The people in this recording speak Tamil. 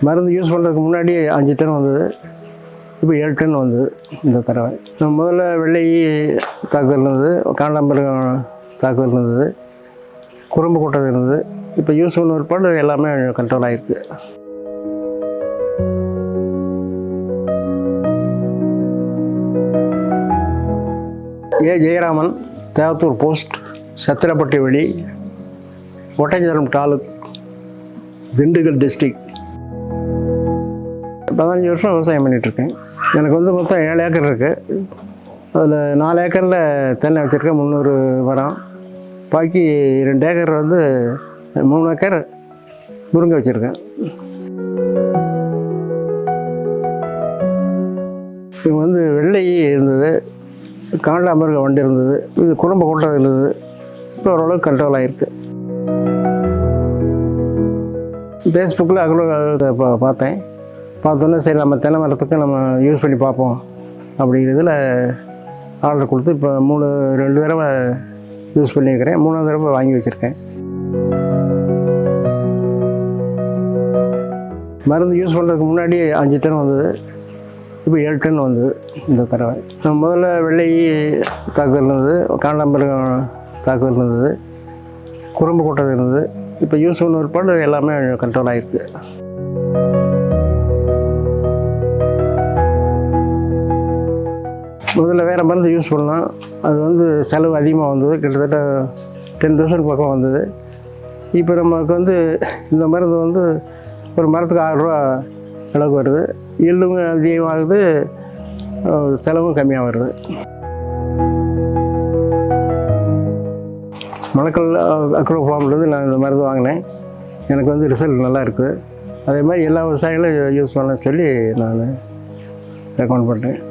மருந்து யூஸ் பண்ணுறதுக்கு முன்னாடி 5 டன் வந்தது, இப்போ 7 டன் வந்தது இந்த தடவை. முதல்ல வெள்ளை தாக்குதல் இருந்தது, காண்டாமிருகம் தாக்குதல் இருந்தது, குறும்பு கொட்டது இருந்தது. இப்போ யூஸ் பண்ண பிற்பாடு எல்லாமே கண்ட்ரோல் ஆகிருக்கு. ஜெயராமன், தேவத்தூர் போஸ்ட், சத்திரப்பட்டி வெளி, ஒட்டஞ்சரம் தாலுக், திண்டுக்கல் டிஸ்ட்ரிக்ட். 15 வருஷம் விவசாயம் பண்ணிகிட்ருக்கேன். எனக்கு மொத்தம் 7 ஏக்கர் இருக்குது. அதில் 4 ஏக்கரில் தென்னை வச்சுருக்கேன், 300 மரம். பாக்கி 2 ஏக்கர் 3 ஏக்கர் முருங்கை வச்சுருக்கேன். இது வெள்ளை இருந்தது, காண்டாமிருகம் வண்டி இருந்தது, இது குறும்பு கொட்டது இருந்தது. இப்போ ஓரளவுக்கு கண்ட்ரோல் ஆகிருக்கு. ஃபேஸ்புக்கில் பார்த்தோன்னே சரி நம்ம தென்னை மரத்துக்கு நம்ம யூஸ் பண்ணி பார்ப்போம் அப்படிங்கிறதுல ஆர்டர் கொடுத்து இப்போ 2 தடவை யூஸ் பண்ணியிருக்கிறேன். 3ஆவது தடவை வாங்கி வச்சுருக்கேன். மருந்து யூஸ் பண்ணுறதுக்கு முன்னாடி 5 டன் வந்தது, இப்போ 7 டன் வந்தது இந்த தடவை. முதல்ல வெள்ளை தாக்குதல் இருந்தது, காண்டாமிருகம் தாக்குதல் இருந்தது, குறும்பு கொட்டது இருந்தது. இப்போ யூஸ் பண்ண பிற்பாடு எல்லாமே கண்ட்ரோல் ஆகிருக்கு. முதல்ல வேறு மருந்து யூஸ் பண்ணலாம், அது செலவு அதிகமாக வந்தது, கிட்டத்தட்ட 10,000 பக்கம் வந்தது. இப்போ நமக்கு இந்த மருந்து ஒரு மரத்துக்கு 6 ரூபா அளவுக்கு வருது. ஈல்டும் அதிகமாகுது, செலவும் கம்மியாக வருது. மணக்கல் அக்ரோ ஃபார்ம்லேருந்து நான் இந்த மருந்து வாங்கினேன். எனக்கு ரிசல்ட் நல்லா இருக்குது. அதே மாதிரி எல்லா விவசாயிகளும் யூஸ் பண்ண சொல்லி நான் ரெக்கமெண்ட் பண்ணுறேன்.